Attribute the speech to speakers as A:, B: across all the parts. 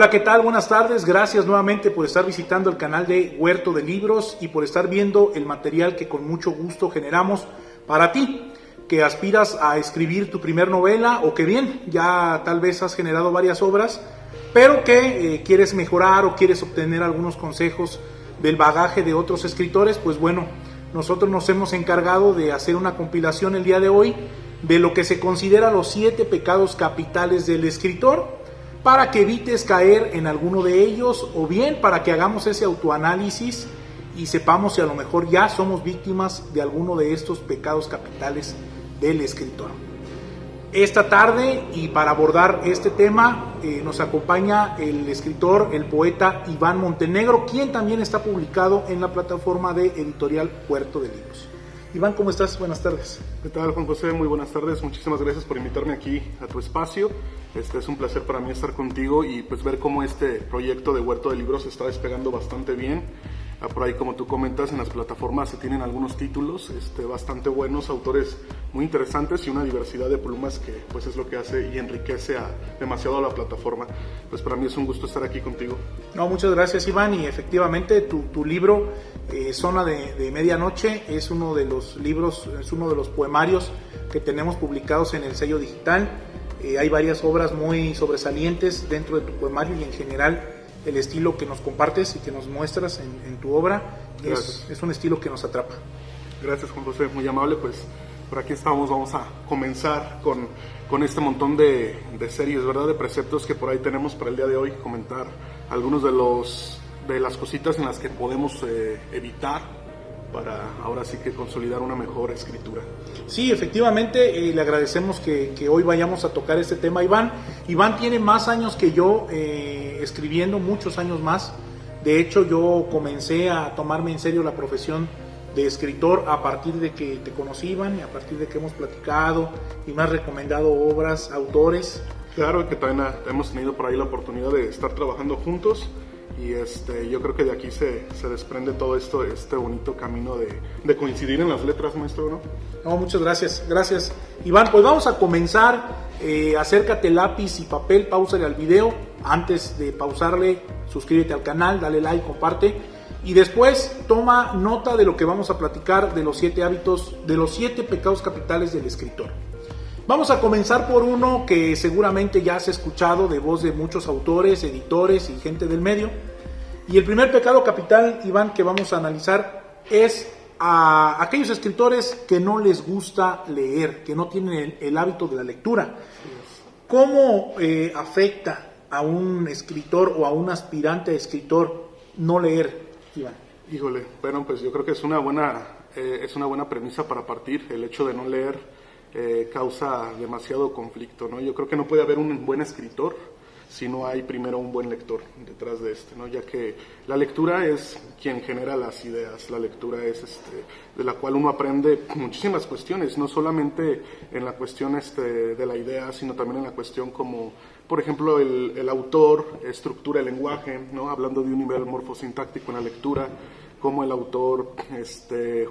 A: Hola, ¿qué tal? Buenas tardes. Gracias nuevamente por estar visitando el canal de Huerto de Libros y por estar viendo el material que con mucho gusto generamos para ti, que aspiras a escribir tu primer novela o que bien, ya tal vez has generado varias obras, pero que quieres mejorar o quieres obtener algunos consejos del bagaje de otros escritores. Pues bueno, nosotros nos hemos encargado de hacer una compilación el día de hoy de lo que se considera los 7 pecados capitales del escritor, para que evites caer en alguno de ellos, o bien para que hagamos ese autoanálisis y sepamos si a lo mejor ya somos víctimas de alguno de estos pecados capitales del escritor. Esta tarde, y para abordar este tema, nos acompaña el escritor, el poeta Iván Montenegro, quien también está publicado en la plataforma de editorial Huerto de Libros. Iván, ¿cómo estás? Buenas tardes.
B: ¿Qué tal, Juan José? Muy buenas tardes. Muchísimas gracias por invitarme aquí a tu espacio. Es un placer para mí estar contigo y pues ver cómo este proyecto de Huerto de Libros está despegando bastante bien. Por ahí, como tú comentas, en las plataformas se tienen algunos títulos bastante buenos, autores muy interesantes y una diversidad de plumas que pues es lo que hace y enriquece demasiado a la plataforma. Pues para mí es un gusto estar aquí contigo.
A: No, muchas gracias, Iván, y efectivamente tu libro, Zona de Medianoche, es uno de los libros, es uno de los poemarios que tenemos publicados en el sello digital. Hay varias obras muy sobresalientes dentro de tu poemario y en general el estilo que nos compartes y que nos muestras en tu obra es un estilo que nos atrapa.
B: Gracias, Juan José, muy amable. Pues por aquí estamos, vamos a comenzar con este montón de series, ¿verdad? De preceptos que por ahí tenemos para el día de hoy, comentar algunos de las cositas en las que podemos evitar para ahora sí que consolidar una mejor escritura.
A: Sí, efectivamente, le agradecemos que hoy vayamos a tocar este tema, Iván. Iván tiene más años que yo escribiendo, muchos años más. De hecho, yo comencé a tomarme en serio la profesión de escritor a partir de que te conocí, Iván, y a partir de que hemos platicado y me has recomendado obras, autores.
B: Claro, que también hemos tenido por ahí la oportunidad de estar trabajando juntos. Y yo creo que de aquí se desprende todo esto, este bonito camino de coincidir en las letras, maestro, ¿no?
A: No, muchas gracias, gracias. Iván, pues vamos a comenzar. Acércate lápiz y papel, páusale al video. Antes de pausarle, suscríbete al canal, dale like, comparte. Y después toma nota de lo que vamos a platicar de los 7 hábitos, de los 7 pecados capitales del escritor. Vamos a comenzar por uno que seguramente ya has escuchado de voz de muchos autores, editores y gente del medio. Y el primer pecado capital, Iván, que vamos a analizar es a aquellos escritores que no les gusta leer, que no tienen el hábito de la lectura. ¿Cómo afecta a un escritor o a un aspirante a escritor no leer, Iván?
B: Híjole, bueno, pues yo creo que es una buena premisa para partir. El hecho de no leer causa demasiado conflicto, ¿no? Yo creo que no puede haber un buen escritor si no hay primero un buen lector detrás de ¿no? Ya que la lectura es quien genera las ideas, la lectura es de la cual uno aprende muchísimas cuestiones, no solamente en la cuestión de la idea, sino también en la cuestión como, por ejemplo, el autor estructura el lenguaje, ¿no? Hablando de un nivel morfosintáctico en la lectura, cómo el autor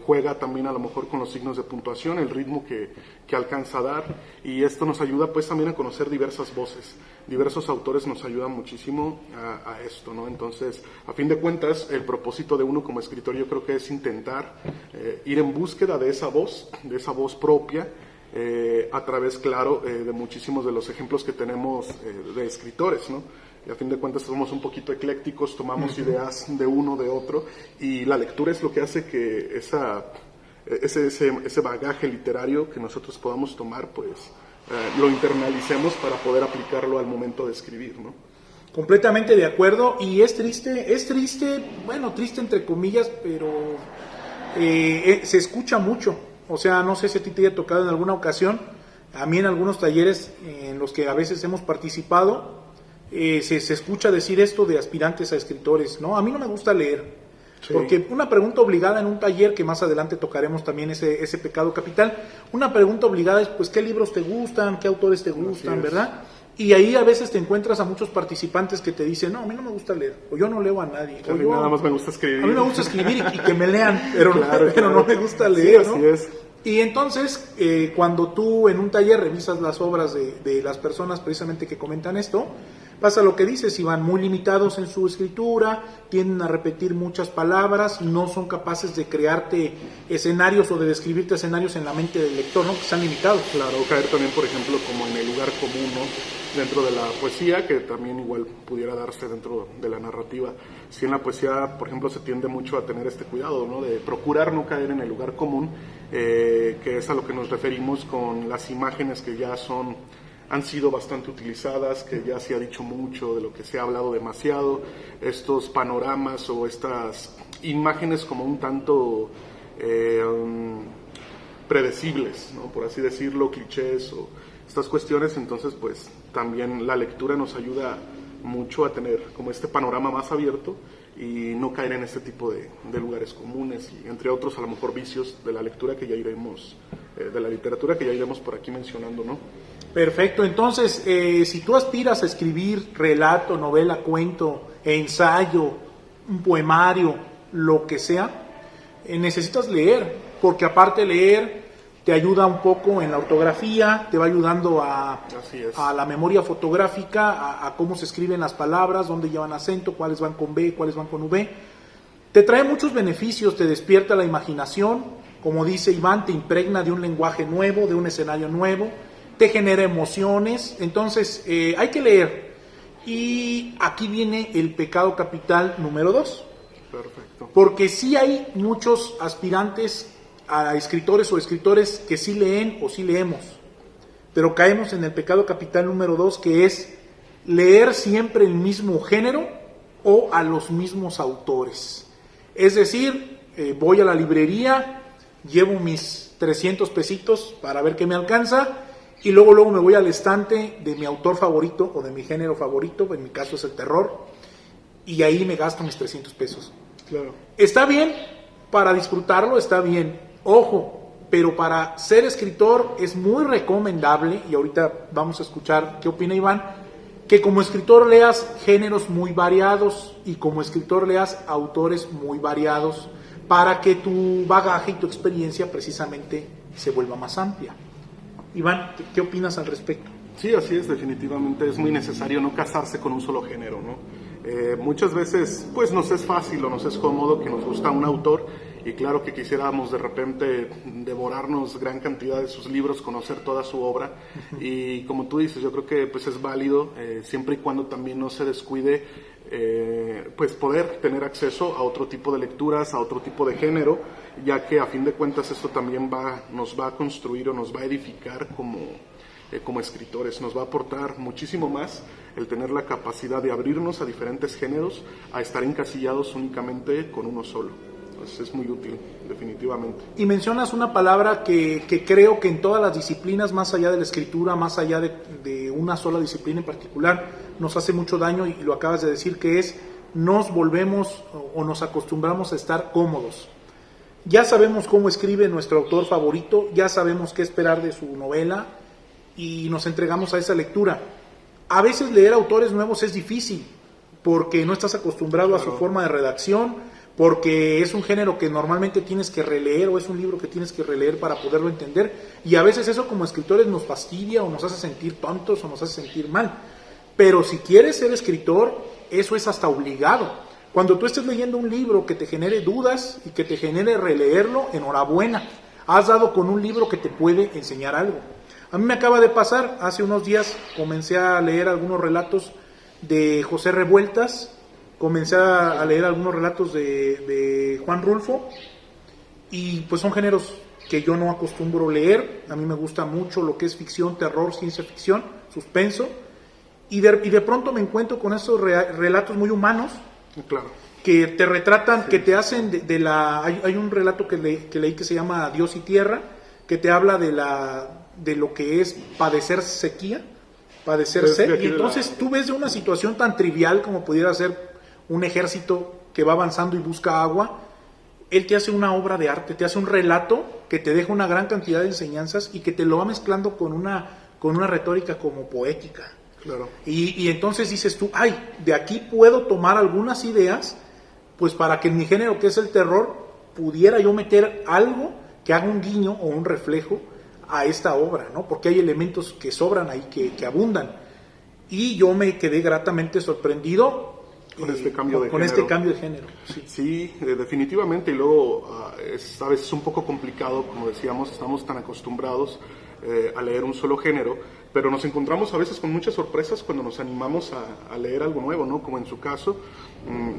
B: juega también a lo mejor con los signos de puntuación, el ritmo que alcanza a dar, y esto nos ayuda pues también a conocer diversas voces, diversos autores nos ayudan muchísimo a esto, ¿no? Entonces, a fin de cuentas, el propósito de uno como escritor yo creo que es intentar ir en búsqueda de esa voz propia, a través, claro, de muchísimos de los ejemplos que tenemos de escritores, ¿no? Y a fin de cuentas somos un poquito eclécticos, tomamos ideas de uno, de otro, y la lectura es lo que hace que ese bagaje literario que nosotros podamos tomar, pues lo internalicemos para poder aplicarlo al momento de escribir, ¿no?
A: Completamente de acuerdo, y es triste, bueno, triste entre comillas, pero se escucha mucho. O sea, no sé si a ti te haya tocado en alguna ocasión, a mí en algunos talleres en los que a veces hemos participado, se escucha decir esto de aspirantes a escritores, ¿no? A mí no me gusta leer, sí. Porque una pregunta obligada en un taller, que más adelante tocaremos también ese pecado capital, una pregunta obligada es, pues, ¿qué libros te gustan? ¿Qué autores te gustan? ¿Verdad? Y ahí a veces te encuentras a muchos participantes que te dicen, no, a mí no me gusta leer, o yo no leo a nadie.
B: A mí nada más me gusta escribir.
A: A mí me gusta escribir y que me lean, pero,
B: claro,
A: pero no me gusta leer,
B: sí,
A: ¿no?
B: Así es.
A: Y entonces, cuando tú en un taller revisas las obras de las personas precisamente que comentan esto, Pasa lo que dices, Iván, muy limitados en su escritura, tienden a repetir muchas palabras, no son capaces de crearte escenarios o de describirte escenarios en la mente del lector, ¿no? Que están limitados.
B: Claro, caer también, por ejemplo, como en el lugar común, ¿no? Dentro de la poesía, que también igual pudiera darse dentro de la narrativa. Si en la poesía, por ejemplo, se tiende mucho a tener este cuidado, ¿no? De procurar no caer en el lugar común, que es a lo que nos referimos con las imágenes que ya han sido bastante utilizadas, que ya se ha dicho mucho, de lo que se ha hablado demasiado, estos panoramas o estas imágenes como un tanto predecibles, ¿no? Por así decirlo, clichés o estas cuestiones. Entonces pues también la lectura nos ayuda mucho a tener como este panorama más abierto y no caer en este tipo de lugares comunes y entre otros a lo mejor vicios de la lectura que ya iremos, de la literatura que ya iremos por aquí mencionando, ¿no?
A: Perfecto, entonces si tú aspiras a escribir relato, novela, cuento, ensayo, un poemario, lo que sea, necesitas leer, porque aparte de leer te ayuda un poco en la ortografía, te va ayudando a la memoria fotográfica, a cómo se escriben las palabras, dónde llevan acento, cuáles van con B, cuáles van con V. Te trae muchos beneficios, te despierta la imaginación, como dice Iván, te impregna de un lenguaje nuevo, de un escenario nuevo, te genera emociones. Entonces hay que leer. Y aquí viene el pecado capital número 2.
B: Perfecto.
A: Porque sí hay muchos aspirantes a escritores o escritores que sí leen o sí leemos, pero caemos en el pecado capital número 2, que es leer siempre el mismo género o a los mismos autores. Es decir, voy a la librería, llevo mis 300 pesitos para ver qué me alcanza y luego me voy al estante de mi autor favorito o de mi género favorito, en mi caso es el terror, y ahí me gasto mis 300 pesos.
B: Claro.
A: Está bien, para disfrutarlo está bien. Ojo, pero para ser escritor es muy recomendable, y ahorita vamos a escuchar qué opina Iván, que como escritor leas géneros muy variados y como escritor leas autores muy variados para que tu bagaje y tu experiencia precisamente se vuelva más amplia. Iván, ¿qué opinas al respecto?
B: Sí, así es, definitivamente es muy necesario no casarse con un solo género, ¿no? Muchas veces pues nos es fácil o nos es cómodo que nos gusta un autor y claro que quisiéramos de repente devorarnos gran cantidad de sus libros, conocer toda su obra y como tú dices, yo creo que pues es válido siempre y cuando también no se descuide pues poder tener acceso a otro tipo de lecturas, a otro tipo de género, ya que a fin de cuentas esto también nos va a construir o nos va a edificar como escritores, nos va a aportar muchísimo más el tener la capacidad de abrirnos a diferentes géneros, a estar encasillados únicamente con uno solo. Entonces es muy útil, definitivamente.
A: Y mencionas una palabra que creo que en todas las disciplinas, más allá de la escritura, más allá de una sola disciplina en particular, nos hace mucho daño, y lo acabas de decir, que es nos volvemos o nos acostumbramos a estar cómodos. Ya sabemos cómo escribe nuestro autor favorito, ya sabemos qué esperar de su novela y nos entregamos a esa lectura. A veces leer autores nuevos es difícil porque no estás acostumbrado a su forma de redacción, porque es un género que normalmente tienes que releer o es un libro que tienes que releer para poderlo entender, y a veces eso como escritores nos fastidia o nos hace sentir tontos o nos hace sentir mal. Pero si quieres ser escritor, eso es hasta obligado. Cuando tú estés leyendo un libro que te genere dudas y que te genere releerlo, enhorabuena, has dado con un libro que te puede enseñar algo. A mí me acaba de pasar, hace unos días comencé a leer algunos relatos de José Revueltas, comencé a leer algunos relatos de Juan Rulfo, y pues son géneros que yo no acostumbro leer. A mí me gusta mucho lo que es ficción, terror, ciencia ficción, suspenso, y de pronto me encuentro con esos relatos muy humanos,
B: claro,
A: que te retratan, sí, que te hacen hay un relato que leí que se llama Dios y Tierra, que te habla de lo que es padecer sequía, padecer sed, y entonces tú ves de una situación tan trivial como pudiera ser un ejército que va avanzando y busca agua, él te hace una obra de arte, te hace un relato que te deja una gran cantidad de enseñanzas y que te lo va mezclando con una retórica como poética.
B: Claro.
A: Y entonces dices tú, de aquí puedo tomar algunas ideas, pues para que en mi género, que es el terror, pudiera yo meter algo que haga un guiño o un reflejo a esta obra, ¿no? Porque hay elementos que sobran ahí, que abundan. y yo me quedé gratamente sorprendido
B: con este cambio de
A: con
B: género.
A: este cambio de género.
B: Sí, definitivamente, y luego es a veces un poco complicado, como decíamos, estamos tan acostumbrados a leer un solo género, pero nos encontramos a veces con muchas sorpresas cuando nos animamos a leer algo nuevo, ¿no? Como en su caso.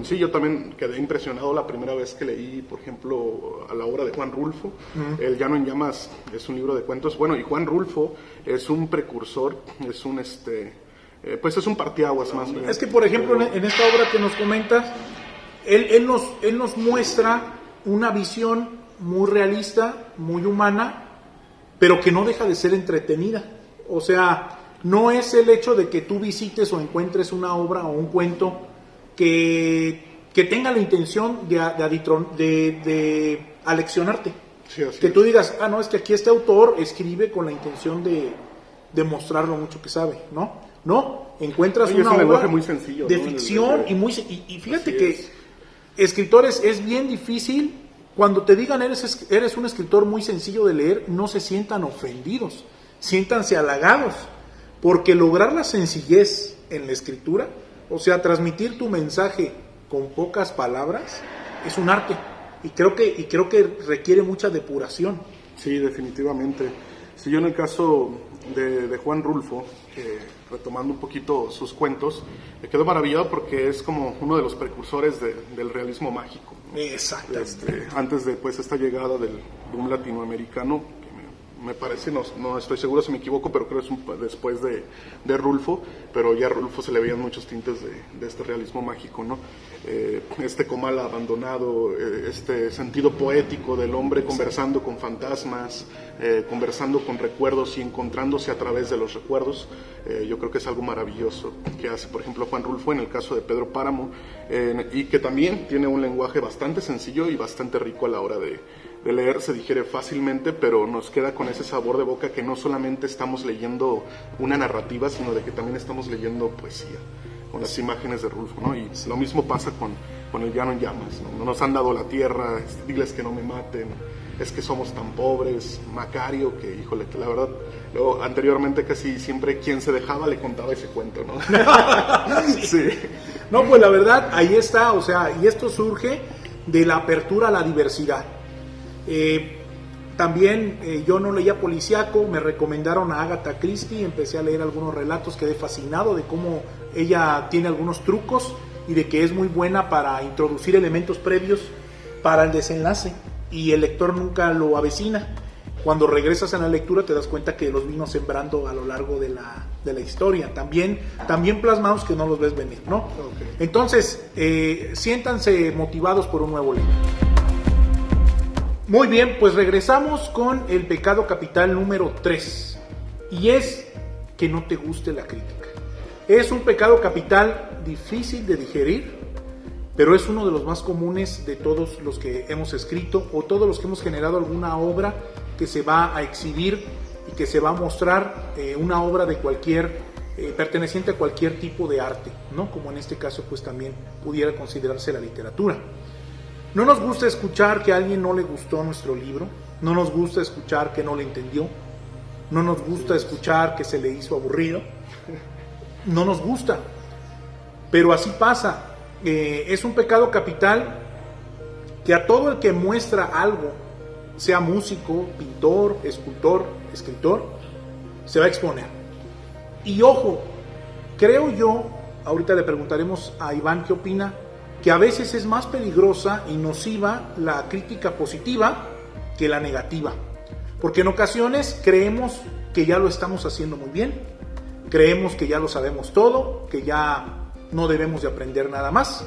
B: Sí, yo también quedé impresionado la primera vez que leí, por ejemplo, a la obra de Juan Rulfo. El Llano en Llamas es un libro de cuentos. Bueno, y Juan Rulfo es un precursor, es un pues es un parteaguas más bien.
A: Es que, por ejemplo, en esta obra que nos comentas, él nos muestra una visión muy realista, muy humana, pero que no deja de ser entretenida. O sea, no es el hecho de que tú visites o encuentres una obra o un cuento que tenga la intención de aleccionarte.
B: Sí, así
A: que
B: es.
A: tú digas, no, es que aquí este autor escribe con la intención de mostrar lo mucho que sabe, ¿no? No, encuentras
B: Oye,
A: una
B: es un
A: obra
B: lenguaje muy sencillo,
A: de
B: ¿no?
A: ficción y fíjate
B: Así
A: que
B: es.
A: escritores es bien difícil cuando te digan eres un escritor muy sencillo de leer, no se sientan ofendidos, siéntanse halagados, porque lograr la sencillez en la escritura, o sea, transmitir tu mensaje con pocas palabras, es un arte y creo que requiere mucha depuración.
B: Sí, definitivamente. Si yo en el caso de Juan Rulfo, retomando un poquito sus cuentos, me quedo maravillado porque es como uno de los precursores del realismo mágico.
A: Exactamente.
B: Antes de pues esta llegada del boom latinoamericano, que me parece, no estoy seguro si me equivoco, pero creo que es después de Rulfo, pero ya a Rulfo se le veían muchos tintes de este realismo mágico, ¿no? Este comal abandonado, este sentido poético del hombre conversando con fantasmas, conversando con recuerdos y encontrándose a través de los recuerdos. Yo creo que es algo maravilloso que hace, por ejemplo, Juan Rulfo en el caso de Pedro Páramo, y que también tiene un lenguaje bastante sencillo y bastante rico a la hora de leer, se digiere fácilmente, pero nos queda con ese sabor de boca que no solamente estamos leyendo una narrativa, sino de que también estamos leyendo poesía, con las imágenes de Rulfo, ¿no? Y lo mismo pasa con El Llano en Llamas, ¿no? No nos han dado la tierra, diles que no me maten, es que somos tan pobres, Macario, que híjole, que la verdad, luego, anteriormente casi siempre quien se dejaba le contaba ese cuento, ¿no? Sí.
A: No, pues la verdad, ahí está, o sea, y esto surge de la apertura a la diversidad. También yo no leía policíaco, me recomendaron a Agatha Christie, empecé a leer algunos relatos, quedé fascinado de cómo ella tiene algunos trucos y de que es muy buena para introducir elementos previos para el desenlace y el lector nunca lo avecina. Cuando regresas a la lectura te das cuenta que los vino sembrando a lo largo de la historia, también plasmados que no los ves venir, ¿no?
B: Okay.
A: Entonces, siéntanse motivados por un nuevo libro. Muy bien, pues regresamos con el pecado capital número 3, y es que no te guste la crítica. Es un pecado capital difícil de digerir, pero es uno de los más comunes de todos los que hemos escrito o todos los que hemos generado alguna obra que se va a exhibir y que se va a mostrar, una obra de perteneciente a cualquier tipo de arte, ¿no? Como en este caso pues también pudiera considerarse la literatura. No nos gusta escuchar que a alguien no le gustó nuestro libro, no nos gusta escuchar que no le entendió, no nos gusta escuchar que se le hizo aburrido, no nos gusta, pero así pasa. Es un pecado capital que a todo el que muestra algo, sea músico, pintor, escultor, escritor, se va a exponer. Y ojo, creo yo, ahorita le preguntaremos a Iván qué opina, que a veces es más peligrosa y nociva la crítica positiva que la negativa. Porque en ocasiones creemos que ya lo estamos haciendo muy bien, creemos que ya lo sabemos todo, que ya no debemos de aprender nada más.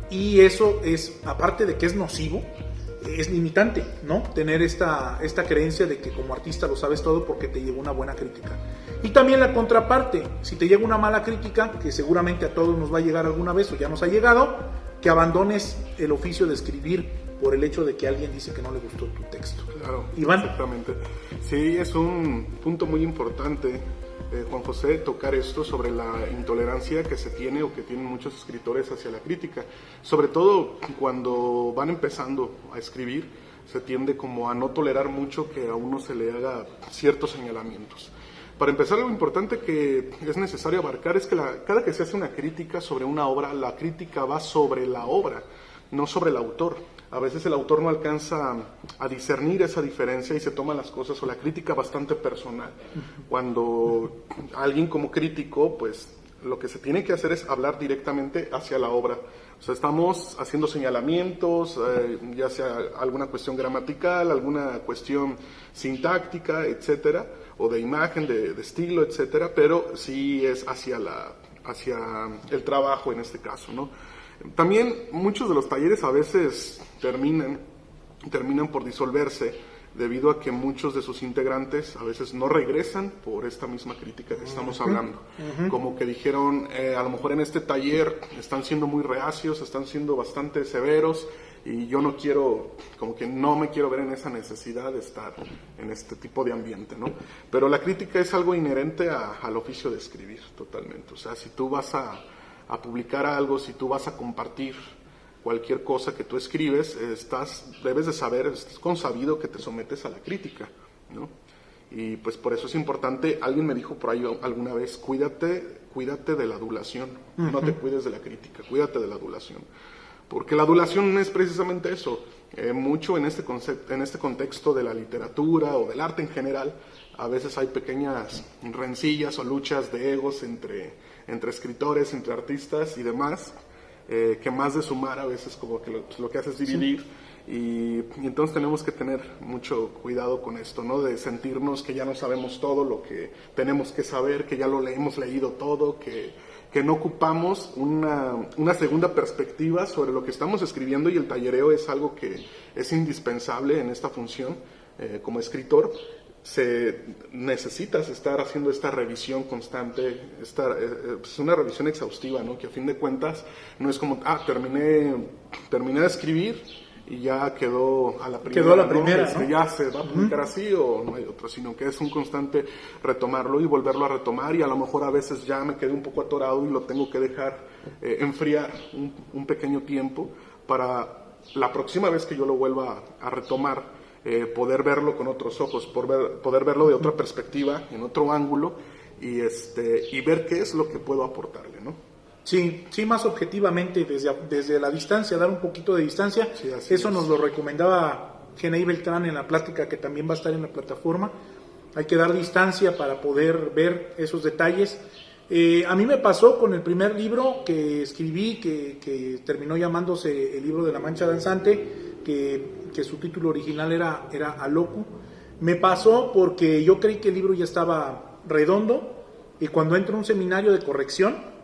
A: Y eso es, aparte de que es nocivo, es limitante, ¿no? Tener esta creencia de que como artista lo sabes todo porque te llegó una buena crítica. Y también la contraparte, si te llega una mala crítica, que seguramente a todos nos va a llegar alguna vez o ya nos ha llegado, que abandones el oficio de escribir por el hecho de que alguien dice que no le gustó tu texto.
B: Claro,
A: Iván.
B: exactamente. Sí, es un punto muy importante, Juan José, tocar esto sobre la intolerancia que se tiene o que tienen muchos escritores hacia la crítica. Sobre todo cuando van empezando a escribir, se tiende como a no tolerar mucho que a uno se le haga ciertos señalamientos. Para empezar, lo importante que es necesario abarcar es que cada que se hace una crítica sobre una obra, la crítica va sobre la obra, no sobre el autor. A veces el autor no alcanza a discernir esa diferencia y se toma las cosas o la crítica bastante personal. Cuando alguien como crítico, pues lo que se tiene que hacer es hablar directamente hacia la obra. O sea, estamos haciendo señalamientos, ya sea alguna cuestión gramatical, alguna cuestión sintáctica, etcétera, o de imagen, de estilo, etcétera, pero sí es hacia el trabajo en este caso, ¿no? También muchos de los talleres a veces terminan por disolverse debido a que muchos de sus integrantes a veces no regresan por esta misma crítica que estamos hablando. Como que dijeron, a lo mejor en este taller están siendo muy reacios, están siendo bastante severos y yo no me quiero ver en esa necesidad de estar en este tipo de ambiente, ¿no? Pero la crítica es algo inherente al oficio de escribir totalmente. O sea, si tú vas a publicar algo, si tú vas a compartir cualquier cosa que tú escribes, debes de saber, estás consabido que te sometes a la crítica, ¿no? Y pues por eso es importante, alguien me dijo por ahí alguna vez, cuídate de la adulación, no te cuides de la crítica, cuídate de la adulación. Porque la adulación es precisamente eso, mucho en este contexto de la literatura o del arte en general, a veces hay pequeñas rencillas o luchas de egos entre escritores, entre artistas y demás, que más de sumar a veces como que lo que hace es dividir. Y entonces tenemos que tener mucho cuidado con esto, ¿no? De sentirnos que ya no sabemos todo lo que tenemos que saber, que ya hemos leído todo, que no ocupamos una segunda perspectiva sobre lo que estamos escribiendo, y el tallereo es algo que es indispensable en esta función como escritor. Necesitas estar haciendo esta revisión constante, es una revisión exhaustiva, ¿no? Que a fin de cuentas no es como, terminé de escribir y ya quedó a la primera, ¿no? Ya se va a publicar así o no hay otra, sino que es un constante retomarlo y volverlo a retomar, y a lo mejor a veces ya me quedé un poco atorado y lo tengo que dejar enfriar un pequeño tiempo para la próxima vez que yo lo vuelva a retomar, poder verlo con otros ojos, poder verlo de otra perspectiva, en otro ángulo, y ver qué es lo que puedo aportarle, ¿no?
A: Sí, más objetivamente, desde la distancia, dar un poquito de distancia.
B: Sí,
A: eso nos lo recomendaba Genei Beltrán en la plática que también va a estar en la plataforma. Hay que dar distancia para poder ver esos detalles. A mí me pasó con el primer libro que escribí, que terminó llamándose El libro de la mancha danzante, que su título original era Aloku. Me pasó porque yo creí que el libro ya estaba redondo, y cuando entro a un seminario de corrección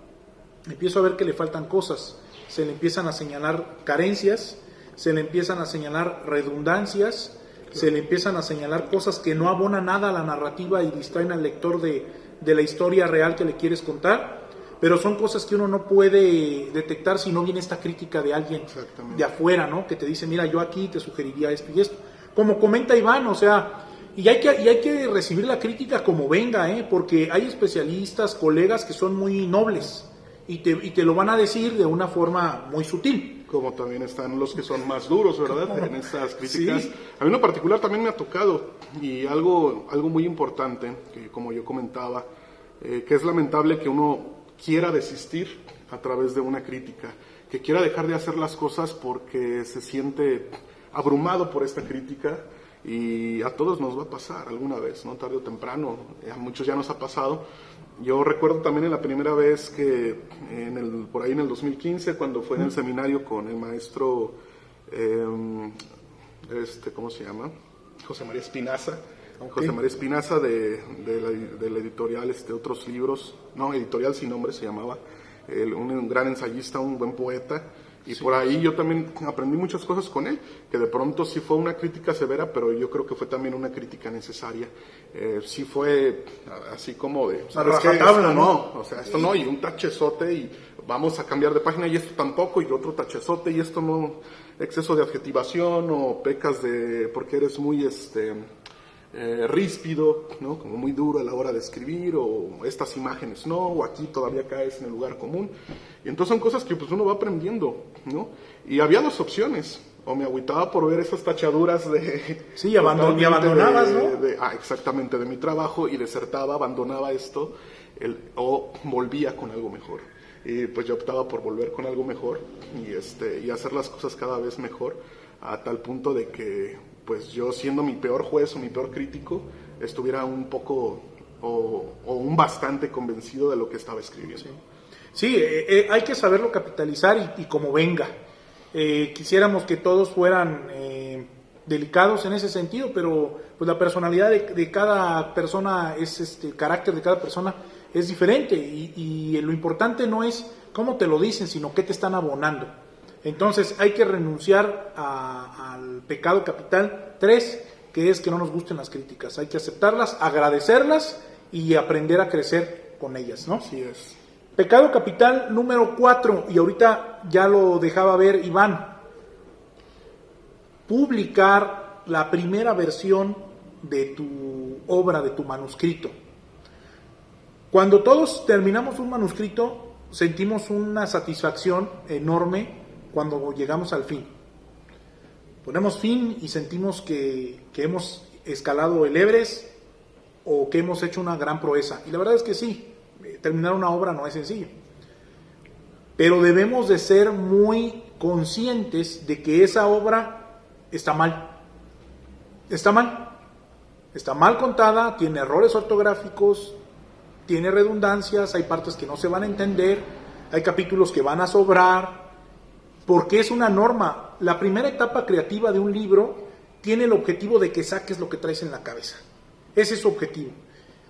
A: empiezo a ver que le faltan cosas, se le empiezan a señalar carencias, se le empiezan a señalar redundancias, se le empiezan a señalar cosas que no abonan nada a la narrativa y distraen al lector de la historia real que le quieres contar, pero son cosas que uno no puede detectar si no viene esta crítica de alguien de afuera, ¿no? Que te dice, mira, yo aquí te sugeriría esto y esto. Como comenta Iván, o sea, y hay que recibir la crítica como venga, porque hay especialistas, colegas que son muy nobles, y te lo van a decir de una forma muy sutil.
B: Como también están los que son más duros, ¿verdad? En estas críticas. Sí. A mí en lo particular también me ha tocado, y algo muy importante, que como yo comentaba, que es lamentable que uno quiera desistir a través de una crítica, que quiera dejar de hacer las cosas porque se siente abrumado por esta crítica, y a todos nos va a pasar alguna vez, ¿no? Tarde o temprano, a muchos ya nos ha pasado. Yo recuerdo también en la primera vez que, por ahí en el 2015, cuando fue en el seminario con el maestro, ¿cómo se llama? José María Espinaza. Okay. José María Espinaza de la editorial Otros Libros, no, Editorial Sin Nombre se llamaba, un gran ensayista, un buen poeta. Y sí, por ahí yo también aprendí muchas cosas con él, que de pronto sí fue una crítica severa, pero yo creo que fue también una crítica necesaria. Sí fue así como de, ¿sabes qué? Esto no, o sea, esto no, y un tachezote, y vamos a cambiar de página, y esto tampoco, y otro tachezote, y esto no, exceso de adjetivación, o pecas porque eres muy, ríspido, ¿no? Como muy duro a la hora de escribir, o estas imágenes no, o aquí todavía caes en el lugar común. Y entonces son cosas que pues uno va aprendiendo, ¿no? Y había dos opciones. o me agüitaba por ver esas tachaduras de...
A: Sí, y abandonabas, ¿no?
B: Exactamente, de mi trabajo, y desertaba, abandonaba esto, o volvía con algo mejor. Y pues yo optaba por volver con algo mejor y hacer las cosas cada vez mejor, a tal punto de que pues yo, siendo mi peor juez o mi peor crítico, estuviera un poco o un bastante convencido de lo que estaba escribiendo.
A: Sí, hay que saberlo capitalizar y como venga. Quisiéramos que todos fueran delicados en ese sentido, pero pues la personalidad de cada persona el carácter de cada persona es diferente y lo importante no es cómo te lo dicen, sino qué te están abonando. Entonces hay que renunciar al pecado capital 3, que es que no nos gusten las críticas. Hay que aceptarlas, agradecerlas y aprender a crecer con ellas, ¿no?
B: Así es.
A: Pecado capital número 4, y ahorita ya lo dejaba ver Iván: publicar la primera versión de tu obra, de tu manuscrito. Cuando todos terminamos un manuscrito, sentimos una satisfacción enorme cuando llegamos al fin. Ponemos fin y sentimos que hemos escalado el Everest o que hemos hecho una gran proeza. Y la verdad es que sí, terminar una obra no es sencillo. Pero debemos de ser muy conscientes de que esa obra está mal. Está mal. Está mal contada, tiene errores ortográficos, tiene redundancias, hay partes que no se van a entender, hay capítulos que van a sobrar, porque es una norma. La primera etapa creativa de un libro tiene el objetivo de que saques lo que traes en la cabeza. Ese es su objetivo.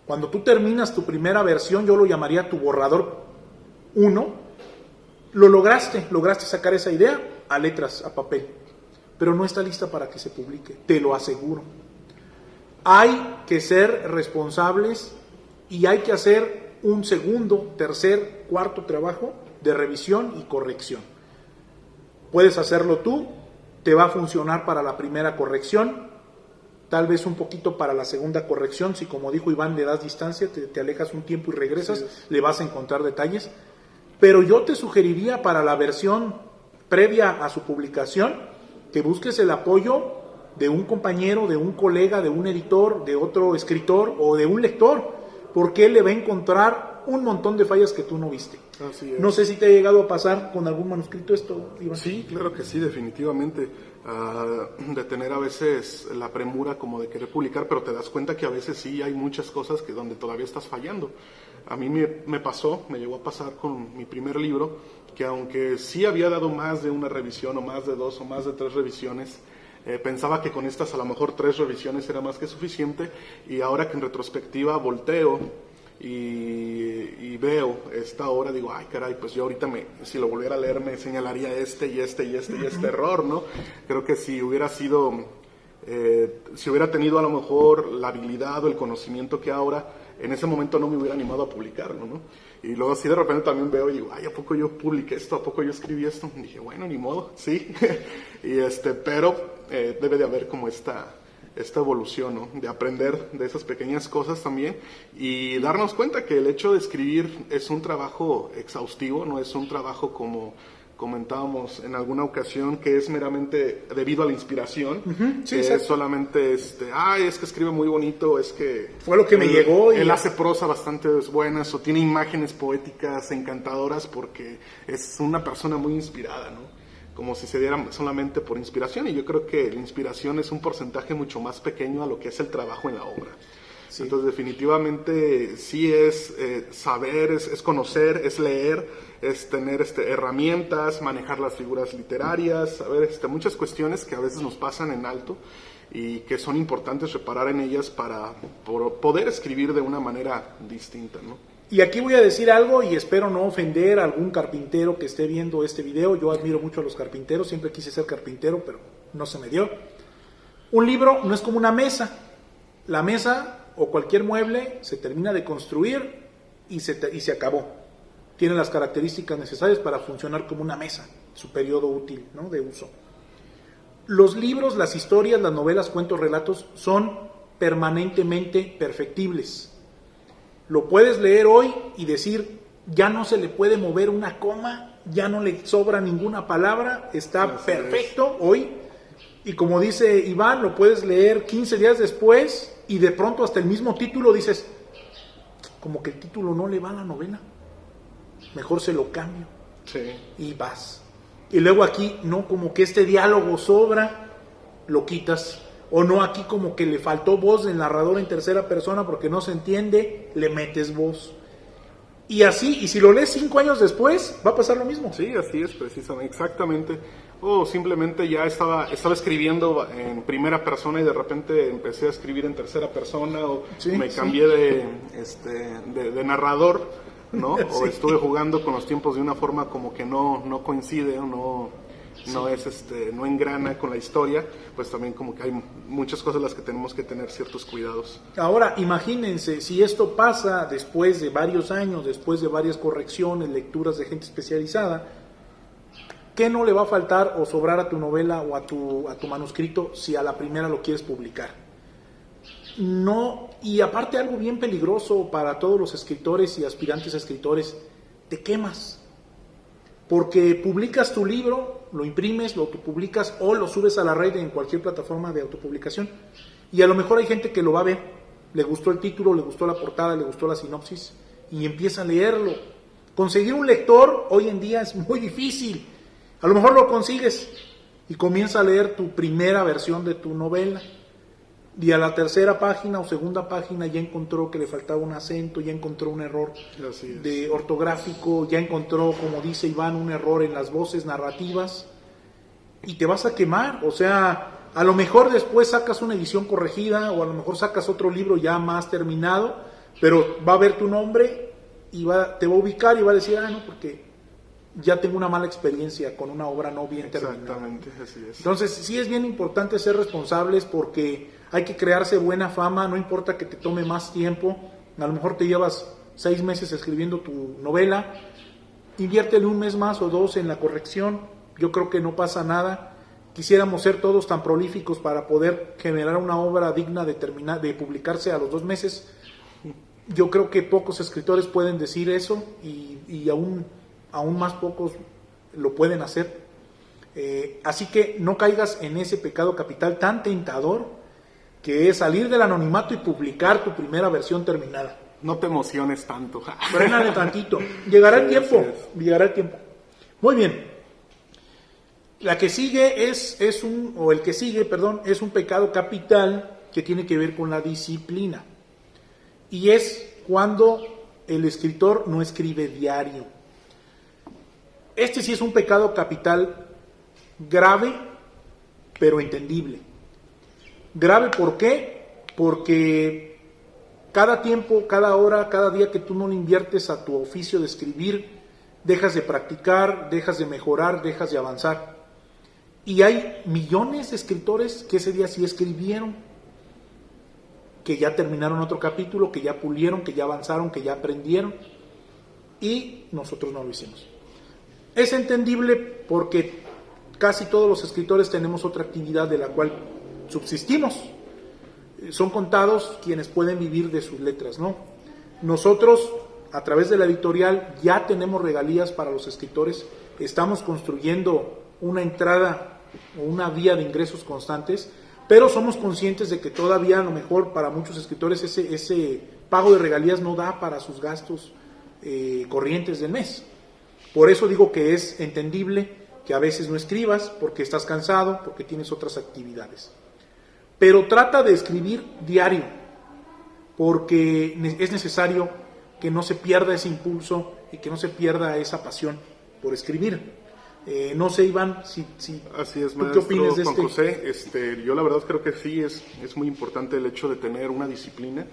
A: Cuando tú terminas tu primera versión, yo lo llamaría tu borrador 1, lograste sacar esa idea a letras, a papel, pero no está lista para que se publique, te lo aseguro. Hay que ser responsables y hay que hacer un segundo, tercer, cuarto trabajo de revisión y corrección. Puedes hacerlo tú, te va a funcionar para la primera corrección, tal vez un poquito para la segunda corrección, si como dijo Iván le das distancia, te alejas un tiempo y regresas, sí, le vas a encontrar detalles, pero yo te sugeriría para la versión previa a su publicación que busques el apoyo de un compañero, de un colega, de un editor, de otro escritor o de un lector, porque él le va a encontrar un montón de fallas que tú no viste.
B: Así es.
A: No sé si te ha llegado a pasar con algún manuscrito esto, Iván.
B: Sí, claro que sí, definitivamente. De tener a veces la premura como de querer publicar, pero te das cuenta que a veces sí hay muchas cosas que donde todavía estás fallando. A mí me llegó a pasar con mi primer libro, que aunque sí había dado más de una revisión o más de 2 o más de 3 revisiones, pensaba que con estas a lo mejor 3 revisiones era más que suficiente, y ahora que en retrospectiva volteo y veo esta obra, digo, ay caray, pues yo ahorita si lo volviera a leer me señalaría este error, ¿no? Creo que si hubiera tenido a lo mejor la habilidad o el conocimiento que ahora, en ese momento no me hubiera animado a publicarlo, ¿no? Y luego así de repente también veo y digo, ay, ¿a poco yo publiqué esto? ¿A poco yo escribí esto? Y dije, bueno, ni modo, sí. Pero debe de haber como esta evolución, ¿no? De aprender de esas pequeñas cosas también y darnos cuenta que el hecho de escribir es un trabajo exhaustivo, no es un trabajo como comentábamos en alguna ocasión que es meramente debido a la inspiración,
A: sí,
B: es solamente es que escribe muy bonito, es que
A: fue lo que me llegó
B: él hace prosa bastante buenas o tiene imágenes poéticas encantadoras porque es una persona muy inspirada, ¿no? Como si se diera solamente por inspiración, y yo creo que la inspiración es un porcentaje mucho más pequeño a lo que es el trabajo en la obra. Sí. Entonces definitivamente sí es saber, es conocer, es leer, es tener herramientas, manejar las figuras literarias, saber muchas cuestiones que a veces nos pasan en alto y que son importantes reparar en ellas para poder escribir de una manera distinta, ¿no?
A: Y aquí voy a decir algo y espero no ofender a algún carpintero que esté viendo este video. Yo admiro mucho a los carpinteros, siempre quise ser carpintero, pero no se me dio. Un libro no es como una mesa. La mesa o cualquier mueble se termina de construir y se acabó. Tiene las características necesarias para funcionar como una mesa, su periodo útil, ¿no?, de uso. Los libros, las historias, las novelas, cuentos, relatos son permanentemente perfectibles. Lo puedes leer hoy y decir, ya no se le puede mover una coma, ya no le sobra ninguna palabra, está perfecto hoy, Y como dice Iván, lo puedes leer 15 días después y de pronto hasta el mismo título dices, como que el título no le va a la novela, mejor se lo cambio.
B: Sí.
A: Y vas. Y luego aquí, no, como que este diálogo sobra, lo quitas. O no, aquí como que le faltó voz del narrador en tercera persona porque no se entiende, le metes voz. Y así, y si lo lees 5 años después, va a pasar lo mismo.
B: Sí, así es, precisamente, exactamente. O simplemente ya estaba escribiendo en primera persona y de repente empecé a escribir en tercera persona, o
A: Sí,
B: me
A: sí.
B: cambié de narrador, ¿no? O
A: Sí.
B: estuve jugando con los tiempos de una forma como que no coincide, o no es no engrana con la historia, pues también como que hay muchas cosas las que tenemos que tener ciertos cuidados.
A: Ahora, imagínense, si esto pasa después de varios años, después de varias correcciones, lecturas de gente especializada, ¿qué no le va a faltar o sobrar a tu novela o a tu manuscrito si a la primera lo quieres publicar? No, y aparte algo bien peligroso para todos los escritores y aspirantes a escritores, te quemas. Porque publicas tu libro, lo imprimes, lo autopublicas o lo subes a la red en cualquier plataforma de autopublicación y a lo mejor hay gente que lo va a ver, le gustó el título, le gustó la portada, le gustó la sinopsis y empieza a leerlo. Conseguir un lector hoy en día es muy difícil, a lo mejor lo consigues y comienza a leer tu primera versión de tu novela y a la tercera página o segunda página ya encontró que le faltaba un acento, ya encontró un error
B: Así es.
A: de ortográfico, ya encontró, como dice Iván, un error en las voces narrativas y te vas a quemar. O sea, a lo mejor después sacas una edición corregida o a lo mejor sacas otro libro ya más terminado, pero va a ver tu nombre y te va a ubicar y va a decir, no, porque ya tengo una mala experiencia con una obra no bien terminada.
B: Exactamente, así es.
A: Entonces sí es bien importante ser responsables porque hay que crearse buena fama, no importa que te tome más tiempo, a lo mejor te llevas 6 meses escribiendo tu novela, inviértele 1 mes más o 2 en la corrección, yo creo que no pasa nada. Quisiéramos ser todos tan prolíficos para poder generar una obra digna de publicarse a los 2 meses. Yo creo que pocos escritores pueden decir eso y aún más pocos lo pueden hacer. Así que no caigas en ese pecado capital tan tentador que es salir del anonimato y publicar tu primera versión terminada.
B: No te emociones tanto.
A: Frénale tantito. Llegará el tiempo. Llegará el tiempo. Muy bien. La que sigue es un pecado capital que tiene que ver con la disciplina. Y es cuando el escritor no escribe diario. Este sí es un pecado capital grave, pero entendible. Grave, ¿por qué? Porque cada tiempo, cada hora, cada día que tú no le inviertes a tu oficio de escribir, dejas de practicar, dejas de mejorar, dejas de avanzar. Y hay millones de escritores que ese día sí escribieron, que ya terminaron otro capítulo, que ya pulieron, que ya avanzaron, que ya aprendieron, y nosotros no lo hicimos. Es entendible porque casi todos los escritores tenemos otra actividad de la cual subsistimos. Son contados quienes pueden vivir de sus letras, ¿no? Nosotros, a través de la editorial, ya tenemos regalías para los escritores, estamos construyendo una entrada o una vía de ingresos constantes, pero somos conscientes de que todavía a lo mejor para muchos escritores ese pago de regalías no da para sus gastos corrientes del mes. Por eso digo que es entendible que a veces no escribas porque estás cansado, porque tienes otras actividades. Pero trata de escribir diario, porque es necesario que no se pierda ese impulso y que no se pierda esa pasión por escribir. No sé, Iván, si
B: Así es,
A: ¿tú
B: maestro
A: qué opinas de
B: Juan José. Yo la verdad creo que sí es muy importante el hecho de tener una disciplina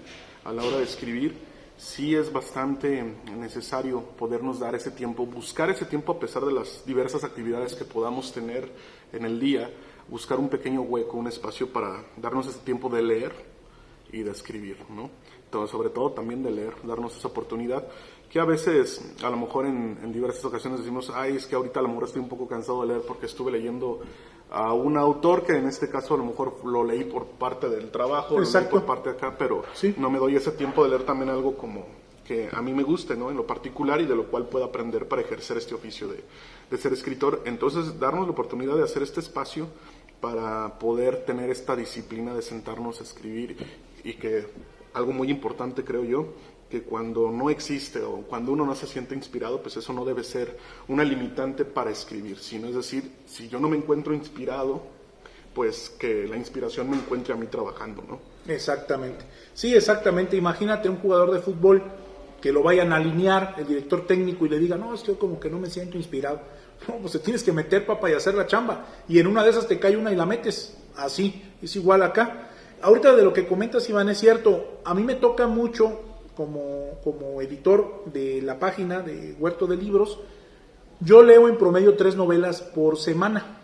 B: a la hora de escribir. Sí es bastante necesario podernos dar ese tiempo, buscar ese tiempo a pesar de las diversas actividades que podamos tener en el día, buscar un pequeño hueco, un espacio para darnos ese tiempo de leer y de escribir, ¿no? Entonces, sobre todo también de leer, darnos esa oportunidad, que a veces, a lo mejor en diversas ocasiones decimos, es que ahorita a lo mejor estoy un poco cansado de leer porque estuve leyendo a un autor que en este caso a lo mejor lo leí por parte del trabajo, lo leí por parte de acá, pero
A: sí,
B: no me doy ese tiempo de leer también algo como que a mí me guste, ¿no? En lo particular y de lo cual pueda aprender para ejercer este oficio de ser escritor. Entonces, darnos la oportunidad de hacer este espacio para poder tener esta disciplina de sentarnos a escribir, y que algo muy importante, creo yo, que cuando no existe o cuando uno no se siente inspirado, pues eso no debe ser una limitante para escribir, sino es decir, si yo no me encuentro inspirado, pues que la inspiración me encuentre a mí trabajando, ¿no?
A: Exactamente. Sí, exactamente. Imagínate un jugador de fútbol que lo vayan a alinear el director técnico y le diga, no, es que yo como que no me siento inspirado. No, pues te tienes que meter, papá, y hacer la chamba. Y en una de esas te cae una y la metes. Así, es igual acá. Ahorita de lo que comentas, Iván, es cierto. A mí me toca mucho como editor de la página de Huerto de Libros. Yo leo en promedio 3 novelas por semana.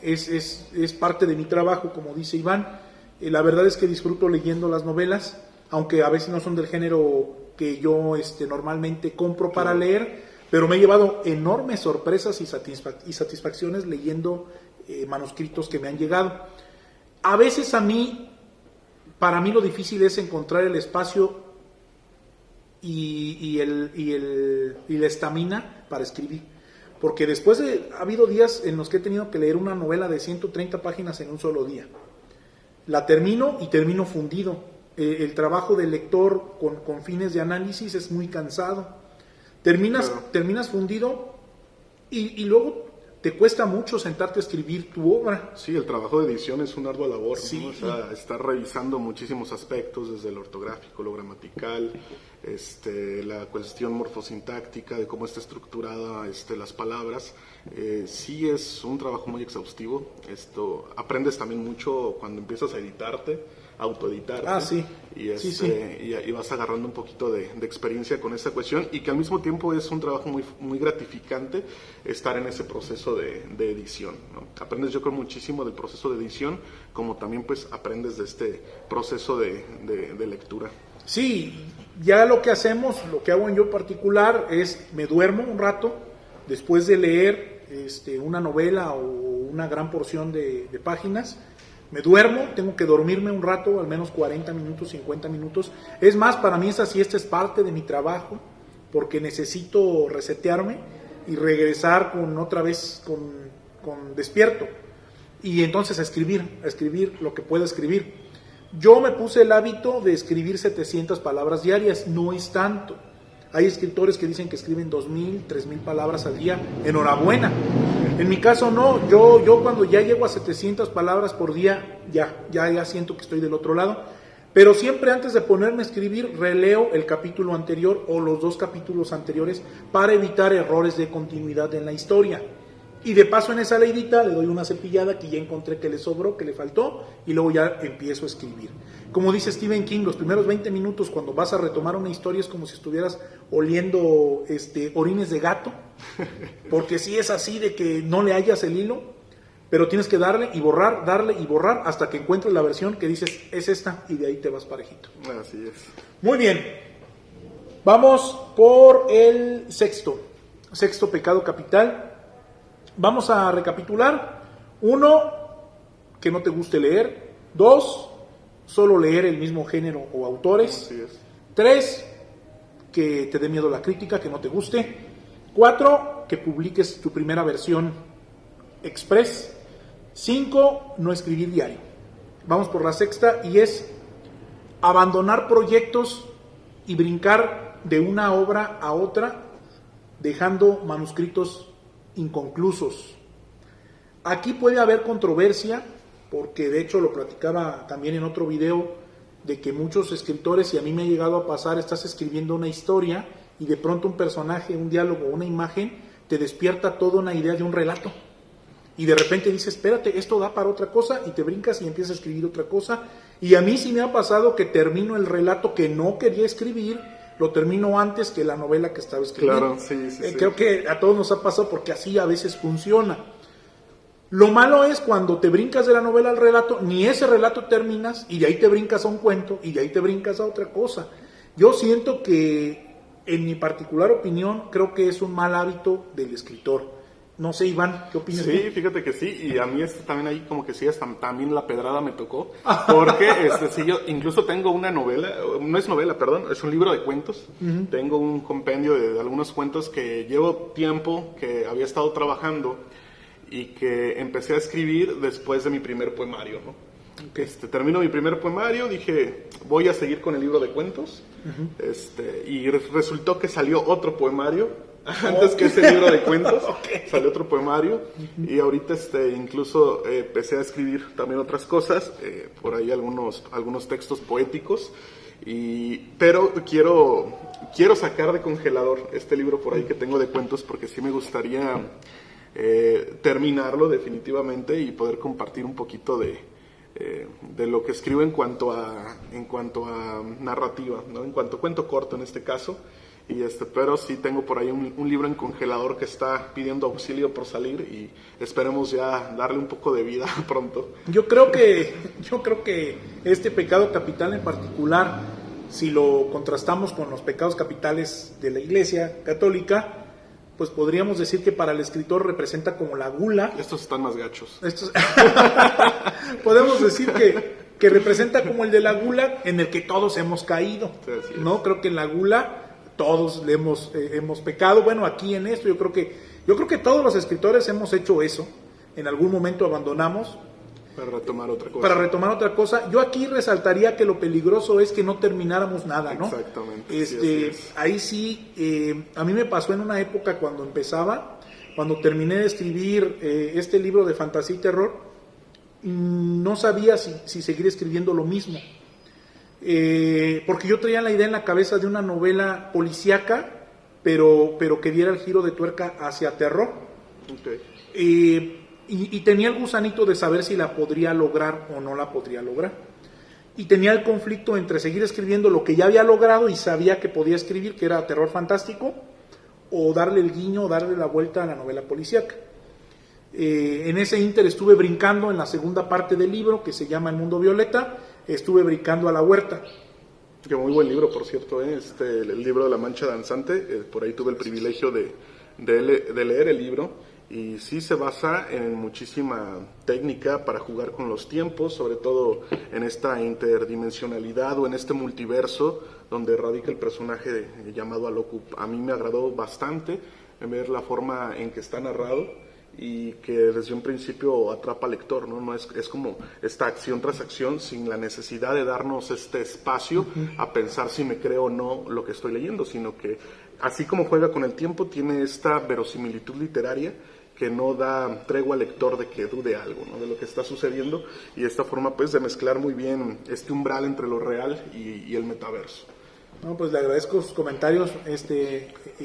A: Es parte de mi trabajo, como dice Iván. La verdad es que disfruto leyendo las novelas, aunque a veces no son del género que yo normalmente compro para leer, pero me he llevado enormes sorpresas y satisfacciones leyendo manuscritos que me han llegado. A veces para mí lo difícil es encontrar el espacio y la estamina para escribir. Porque ha habido días en los que he tenido que leer una novela de 130 páginas en un solo día. La termino y termino fundido. El trabajo del lector con fines de análisis es muy cansado. Terminas fundido y luego te cuesta mucho sentarte a escribir tu obra.
B: Sí, el trabajo de edición es una ardua labor,
A: sí,
B: ¿no? O sea, estar revisando muchísimos aspectos, desde lo ortográfico, lo gramatical, la cuestión morfosintáctica, de cómo está estructurada las palabras. Sí es un trabajo muy exhaustivo. Aprendes también mucho cuando empiezas a autoeditarte.
A: Sí.
B: Y vas agarrando un poquito de experiencia con esta cuestión, y que al mismo tiempo es un trabajo muy, muy gratificante estar en ese proceso de edición, ¿no? Aprendes, yo creo, muchísimo del proceso de edición, como también pues aprendes de este proceso de lectura.
A: Sí, ya lo que hago en yo particular es me duermo un rato después de leer una novela o una gran porción de páginas. Me duermo, tengo que dormirme un rato, al menos 40 minutos, 50 minutos. Es más, para mí esa siesta es parte de mi trabajo, porque necesito resetearme y regresar otra vez con despierto. Y entonces a escribir lo que pueda escribir. Yo me puse el hábito de escribir 700 palabras diarias, no es tanto. Hay escritores que dicen que escriben 2,000, 3,000 palabras al día. Enhorabuena. En mi caso no, yo cuando ya llego a 700 palabras por día, ya siento que estoy del otro lado. Pero siempre antes de ponerme a escribir, releo el capítulo anterior o los 2 capítulos anteriores para evitar errores de continuidad en la historia. Y de paso en esa leidita le doy una cepillada que ya encontré que le sobró, que le faltó, y luego ya empiezo a escribir. Como dice Stephen King, los primeros 20 minutos cuando vas a retomar una historia es como si estuvieras oliendo orines de gato, porque sí es así de que no le hallas el hilo, pero tienes que darle y borrar hasta que encuentres la versión que dices es esta, y de ahí te vas parejito.
B: Así es.
A: Muy bien, vamos por el sexto pecado capital. Vamos a recapitular. 1, que no te guste leer. 2, solo leer el mismo género o autores.
B: Así es.
A: 3, que te dé miedo la crítica, que no te guste. 4, que publiques tu primera versión express. 5, no escribir diario. Vamos por la sexta, y es abandonar proyectos y brincar de una obra a otra, dejando manuscritos inconclusos. Aquí puede haber controversia, porque de hecho lo platicaba también en otro video, de que muchos escritores, y a mí me ha llegado a pasar, estás escribiendo una historia y de pronto un personaje, un diálogo, una imagen te despierta toda una idea de un relato, y de repente dices, espérate, esto da para otra cosa, y te brincas y empiezas a escribir otra cosa. Y a mí sí me ha pasado que termino el relato que no quería escribir, lo termino antes que la novela que estaba escribiendo.
B: Claro, sí.
A: Creo que a todos nos ha pasado, porque así a veces funciona. Lo malo es cuando te brincas de la novela al relato, ni ese relato terminas, y de ahí te brincas a un cuento, y de ahí te brincas a otra cosa. Yo siento que, en mi particular opinión, creo que es un mal hábito del escritor. No sé, Iván, ¿qué opinas?
B: Sí, fíjate que sí, y a mí también ahí como que sí, también la pedrada me tocó, porque sí, yo incluso tengo una novela, no es novela, perdón, es un libro de cuentos. Uh-huh. Tengo un compendio de algunos cuentos que llevo tiempo, que había estado trabajando, y que empecé a escribir después de mi primer poemario, ¿no?
A: Okay.
B: Termino mi primer poemario, dije, voy a seguir con el libro de cuentos, y resultó que salió otro poemario, antes que ese libro de cuentos, salió otro poemario, y ahorita incluso empecé a escribir también otras cosas, por ahí algunos textos poéticos, pero quiero sacar de congelador este libro por ahí que tengo de cuentos, porque sí me gustaría terminarlo definitivamente y poder compartir un poquito de lo que escribo en cuanto a narrativa, ¿no? En cuanto a cuento corto en este caso, pero sí tengo por ahí un libro en congelador que está pidiendo auxilio por salir y esperemos ya darle un poco de vida pronto.
A: Yo creo que este pecado capital en particular, si lo contrastamos con los pecados capitales de la Iglesia Católica, pues podríamos decir que para el escritor representa como la gula.
B: Estos están más gachos.
A: Podemos decir que representa como el de la gula, en el que todos hemos caído, sí, ¿no? Creo que en la gula todos le hemos pecado. Bueno, aquí en esto yo creo que todos los escritores hemos hecho eso. En algún momento abandonamos
B: para retomar otra cosa. Yo aquí resaltaría que lo peligroso es que no termináramos nada, ¿no?
A: Exactamente. Ahí sí, a mí me pasó en una época cuando terminé de escribir este libro de fantasía y terror, no sabía si seguir escribiendo lo mismo. Porque yo traía la idea en la cabeza de una novela policíaca, pero que diera el giro de tuerca hacia terror.
B: Okay.
A: Y tenía el gusanito de saber si la podría lograr o no la podría lograr. Y tenía el conflicto entre seguir escribiendo lo que ya había logrado y sabía que podía escribir, que era terror fantástico, o darle el guiño, darle la vuelta a la novela policíaca. En ese ínter estuve brincando en la segunda parte del libro, que se llama El Mundo Violeta, estuve brincando a la huerta.
B: Que muy buen libro, por cierto, el libro de La Mancha Danzante, por ahí tuve el privilegio de leer el libro. Y sí se basa en muchísima técnica para jugar con los tiempos, sobre todo en esta interdimensionalidad o en este multiverso donde radica el personaje llamado Aloku. A mí me agradó bastante ver la forma en que está narrado y que desde un principio atrapa al lector, ¿no? No es como esta acción tras acción sin la necesidad de darnos este espacio a pensar si me creo o no lo que estoy leyendo, sino que así como juega con el tiempo tiene esta verosimilitud literaria que no da tregua al lector de que dude algo, ¿no? De lo que está sucediendo, y esta forma pues de mezclar muy bien este umbral entre lo real y el metaverso.
A: No, pues le agradezco sus comentarios,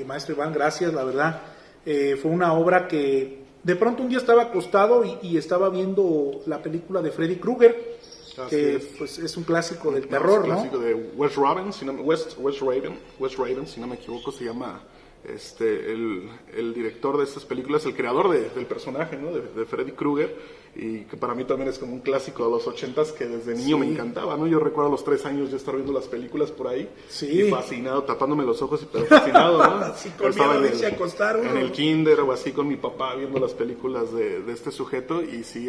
A: maestro Iván, gracias, la verdad. Fue una obra que de pronto un día estaba acostado y estaba viendo la película de Freddy Krueger, que pues es un clásico del terror, ¿no?
B: Un clásico de Wes Raven, si no me equivoco, se llama el director de estas películas, el creador del personaje, ¿no? de Freddy Krueger, y que para mí también es como un clásico de los 80s que desde niño me encantaba, ¿no? Yo recuerdo a los 3 años ya estar viendo las películas por ahí, y fascinado, tapándome los ojos, pero fascinado, ¿no?
A: Sí, con miedo de irse a acostar uno.
B: En el kinder o así con mi papá viendo las películas de este sujeto, y sí,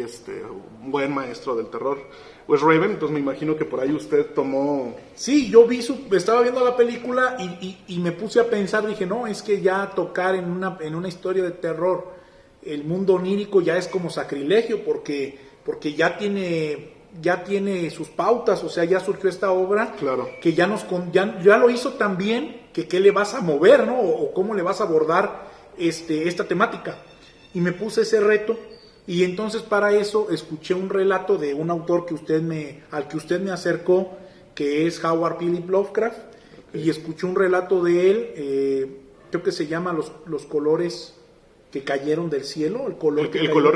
B: un buen maestro del terror. Pues Raven, entonces me imagino que por ahí usted tomó...
A: Sí, yo estaba viendo la película y me puse a pensar, dije, no, es que ya tocar en una historia de terror el mundo onírico ya es como sacrilegio, porque ya tiene sus pautas, o sea, ya surgió esta obra,
B: claro,
A: que ya lo hizo tan bien que qué le vas a mover, ¿no? O cómo le vas a abordar esta temática. Y me puse ese reto. Y entonces para eso escuché un relato de un autor al que usted me acercó, que es Howard Philip Lovecraft, y escuché un relato de él, creo que se llama Los colores que cayeron del cielo, el color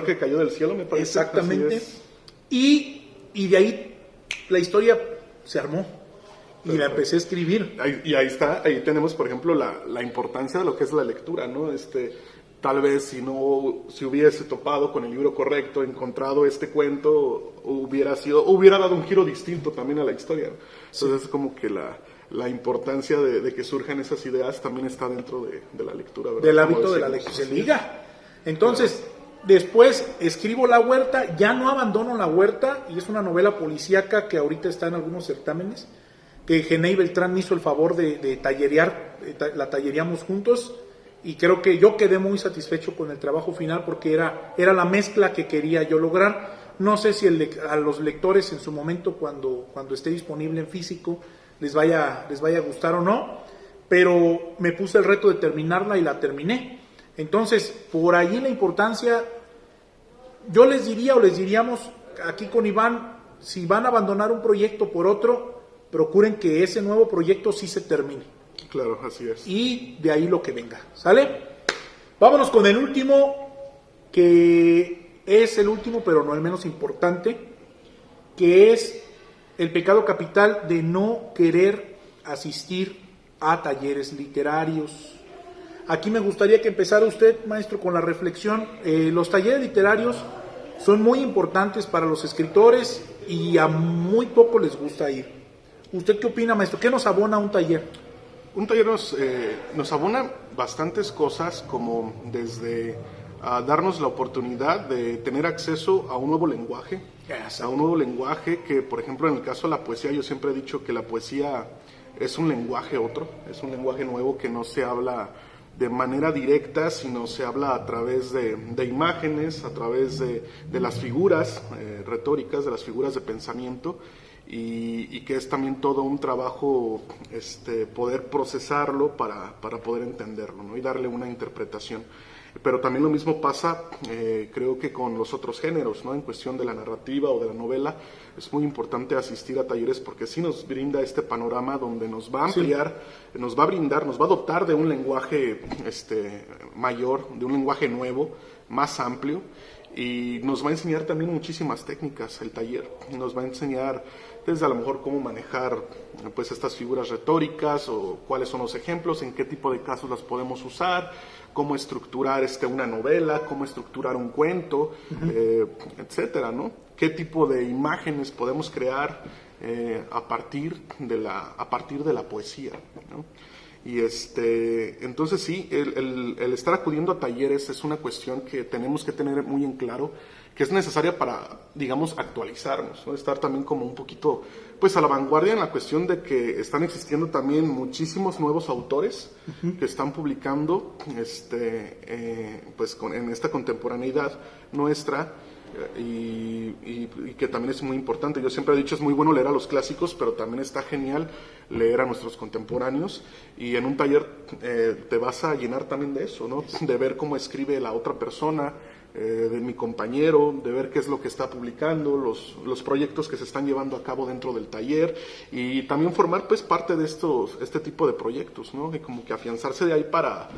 B: que cayó del cielo, me parece.
A: Exactamente. Y de ahí la historia se armó. Y la empecé a escribir.
B: Ahí tenemos, por ejemplo, la importancia de lo que es la lectura, ¿no? Tal vez si hubiese topado con el libro correcto, encontrado este cuento, hubiera dado un giro distinto también a la historia. Entonces es como que la importancia de que surjan esas ideas también está dentro de la lectura, ¿verdad?
A: Del hábito de la lectura, se liga. Entonces, después escribo La Huerta, ya no abandono La Huerta, y es una novela policíaca que ahorita está en algunos certámenes, que Genei Beltrán me hizo el favor de tallerear, la tallereamos juntos. y creo que yo quedé muy satisfecho con el trabajo final porque era la mezcla que quería yo lograr. No sé si a los lectores en su momento, cuando esté disponible en físico, les vaya a gustar o no, pero me puse el reto de terminarla y la terminé. Entonces, por allí la importancia, yo les diría o les diríamos aquí con Iván, si van a abandonar un proyecto por otro, procuren que ese nuevo proyecto sí se termine.
B: Claro, así es.
A: Y de ahí lo que venga, ¿sale? Vámonos con el último, que es el último pero no el menos importante, que es el pecado capital de no querer asistir a talleres literarios. Aquí me gustaría que empezara usted, maestro, con la reflexión. Los talleres literarios son muy importantes para los escritores y a muy poco les gusta ir. ¿Usted qué opina, maestro? ¿Qué nos abona un taller?
B: Un taller nos abona bastantes cosas, como desde darnos la oportunidad de tener acceso a un nuevo lenguaje, que, por ejemplo, en el caso de la poesía, yo siempre he dicho que la poesía es un lenguaje es un lenguaje nuevo que no se habla de manera directa, sino se habla a través de imágenes, a través de las figuras retóricas, de las figuras de pensamiento, y que es también todo un trabajo poder procesarlo para poder entenderlo, ¿no? Y darle una interpretación. Pero también lo mismo pasa, creo que con los otros géneros, ¿no? En cuestión de la narrativa o de la novela, es muy importante asistir a talleres porque sí nos brinda este panorama donde nos va a ampliar, sí, nos va a brindar, nos va a dotar de un lenguaje mayor, de un lenguaje nuevo, más amplio, y nos va a enseñar también muchísimas técnicas el taller. Nos va a enseñar desde a lo mejor cómo manejar pues estas figuras retóricas, o cuáles son los ejemplos, en qué tipo de casos las podemos usar, cómo estructurar una novela, cómo estructurar un cuento, etcétera, ¿no? Qué tipo de imágenes podemos crear a partir de la poesía, ¿no? Y entonces sí, el estar acudiendo a talleres es una cuestión que tenemos que tener muy en claro, que es necesaria para, digamos, actualizarnos, ¿no? Estar también como un poquito, pues, a la vanguardia en la cuestión de que están existiendo también muchísimos nuevos autores que están publicando, pues, en esta contemporaneidad nuestra. Y que también es muy importante. Yo siempre he dicho, es muy bueno leer a los clásicos, pero también está genial leer a nuestros contemporáneos, y en un taller te vas a llenar también de eso, ¿no? De ver cómo escribe la otra persona, de mi compañero, de ver qué es lo que está publicando, los proyectos que se están llevando a cabo dentro del taller, y también formar pues parte de este tipo de proyectos, ¿no? Y como que afianzarse de ahí para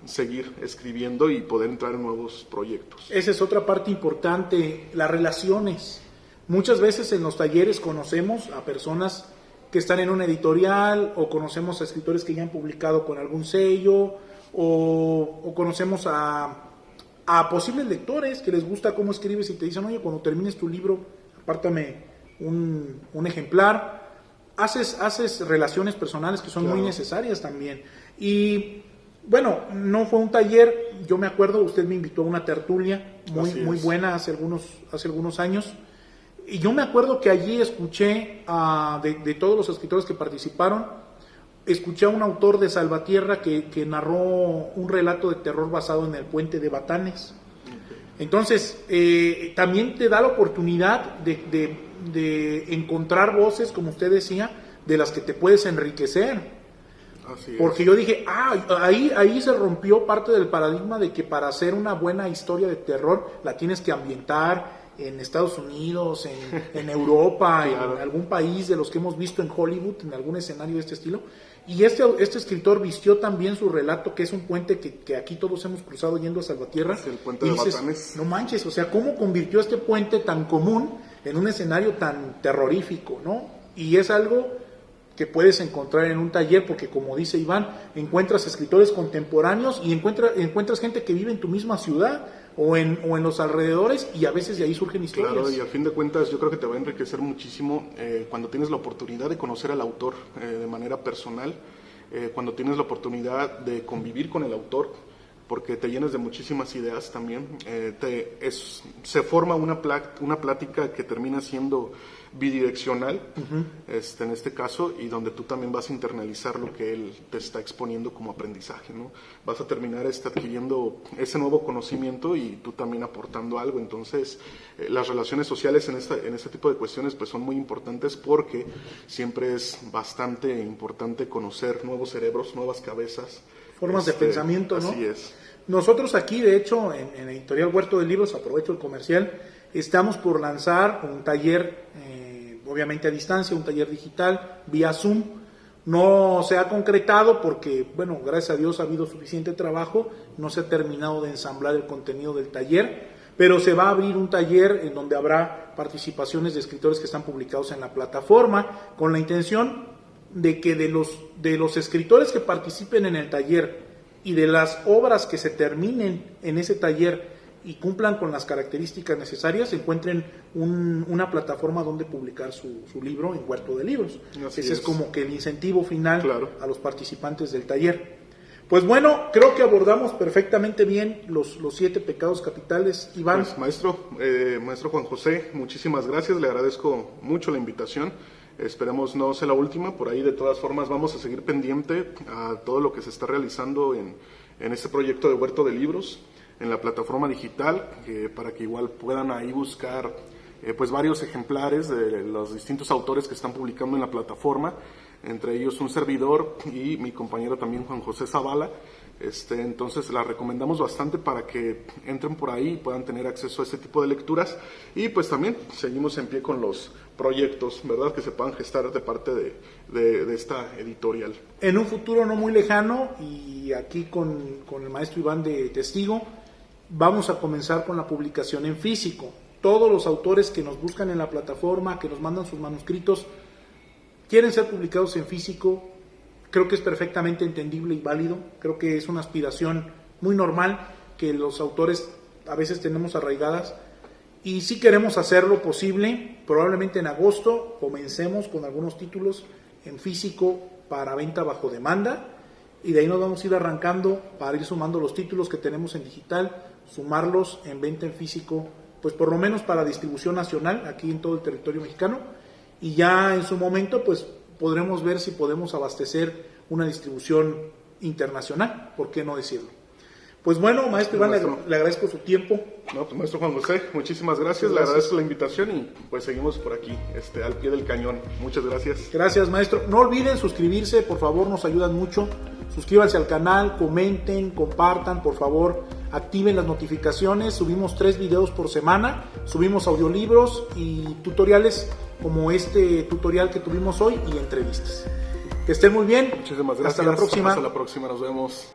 B: seguir escribiendo y poder entrar en nuevos proyectos.
A: Esa es otra parte importante, las relaciones. Muchas veces en los talleres conocemos a personas que están en una editorial, o conocemos a escritores que ya han publicado con algún sello, o conocemos a posibles lectores que les gusta cómo escribes y te dicen, oye, cuando termines tu libro, apártame un ejemplar. Haces relaciones personales que son muy necesarias también. Y bueno, no fue un taller, yo me acuerdo, usted me invitó a una tertulia muy buena hace algunos años, y yo me acuerdo que allí escuché de todos los escritores que participaron, escuché a un autor de Salvatierra que narró un relato de terror basado en el puente de Batanes. Entonces, también te da la oportunidad de encontrar voces, como usted decía, de las que te puedes enriquecer.
B: Así es.
A: Porque yo dije, ahí se rompió parte del paradigma de que para hacer una buena historia de terror la tienes que ambientar en Estados Unidos, en Europa, claro, en algún país de los que hemos visto en Hollywood, en algún escenario de este estilo. Y este escritor vistió también su relato, que es un puente que aquí todos hemos cruzado yendo a Salvatierra.
B: Es el puente de Batanes.
A: No manches, o sea, ¿cómo convirtió este puente tan común en un escenario tan terrorífico, ¿no? Y es algo que puedes encontrar en un taller, porque como dice Iván, encuentras escritores contemporáneos y encuentras gente que vive en tu misma ciudad o en los alrededores, y a veces de ahí surgen historias.
B: Claro, y al fin de cuentas yo creo que te va a enriquecer muchísimo cuando tienes la oportunidad de conocer al autor de manera personal, cuando tienes la oportunidad de convivir con el autor, porque te llenas de muchísimas ideas también. Se forma una plática que termina siendo bidireccional, en este caso, y donde tú también vas a internalizar lo que él te está exponiendo como aprendizaje, ¿no? Vas a terminar adquiriendo ese nuevo conocimiento y tú también aportando algo. Entonces, las relaciones sociales en este tipo de cuestiones pues son muy importantes, porque siempre es bastante importante conocer nuevos cerebros, nuevas cabezas.
A: Formas de pensamiento, ¿no?
B: Así es.
A: Nosotros aquí, de hecho, en Editorial Huerto de Libros, aprovecho el comercial, estamos por lanzar un taller, obviamente a distancia, un taller digital, vía Zoom. No se ha concretado porque, bueno, gracias a Dios ha habido suficiente trabajo, no se ha terminado de ensamblar el contenido del taller, pero se va a abrir un taller en donde habrá participaciones de escritores que están publicados en la plataforma, con la intención de que de los escritores que participen en el taller y de las obras que se terminen en ese taller y cumplan con las características necesarias, encuentren una plataforma donde publicar su libro en Huerto de Libros. Ese es como que el incentivo final, claro, a los participantes del taller. Pues bueno, creo que abordamos perfectamente bien los 7 pecados capitales. Iván.
B: Pues, maestro Juan José, muchísimas gracias, le agradezco mucho la invitación. Esperemos no sea la última, por ahí de todas formas vamos a seguir pendiente a todo lo que se está realizando en este proyecto de Huerto de Libros, en la plataforma digital, para que igual puedan ahí buscar pues varios ejemplares de los distintos autores que están publicando en la plataforma, entre ellos un servidor y mi compañero también Juan José Zavala. Entonces la recomendamos bastante para que entren por ahí y puedan tener acceso a este tipo de lecturas, y pues también seguimos en pie con los proyectos, ¿verdad?, que se puedan gestar de parte de esta editorial.
A: En un futuro no muy lejano, y aquí con el maestro Iván de testigo, vamos a comenzar con la publicación en físico. Todos los autores que nos buscan en la plataforma, que nos mandan sus manuscritos, quieren ser publicados en físico. Creo que es perfectamente entendible y válido. Creo que es una aspiración muy normal que los autores a veces tenemos arraigadas, y sí queremos hacer lo posible. Probablemente en agosto comencemos con algunos títulos en físico para venta bajo demanda, y de ahí nos vamos a ir arrancando para ir sumando los títulos que tenemos en digital, sumarlos en venta en físico, pues por lo menos para distribución nacional aquí en todo el territorio mexicano, y ya en su momento pues podremos ver si podemos abastecer una distribución internacional, ¿por qué no decirlo? Pues bueno, maestro Iván, le agradezco su tiempo.
B: No, pues, maestro Juan José, muchísimas gracias, le agradezco la invitación, y pues seguimos por aquí, al pie del cañón. Muchas gracias.
A: Gracias, maestro. No olviden suscribirse, por favor, nos ayudan mucho. Suscríbanse al canal, comenten, compartan, por favor, activen las notificaciones. Subimos 3 videos por semana, subimos audiolibros y tutoriales como este tutorial que tuvimos hoy, y entrevistas. Que estén muy bien.
B: Muchísimas gracias.
A: Hasta la próxima.
B: Hasta la próxima, nos vemos.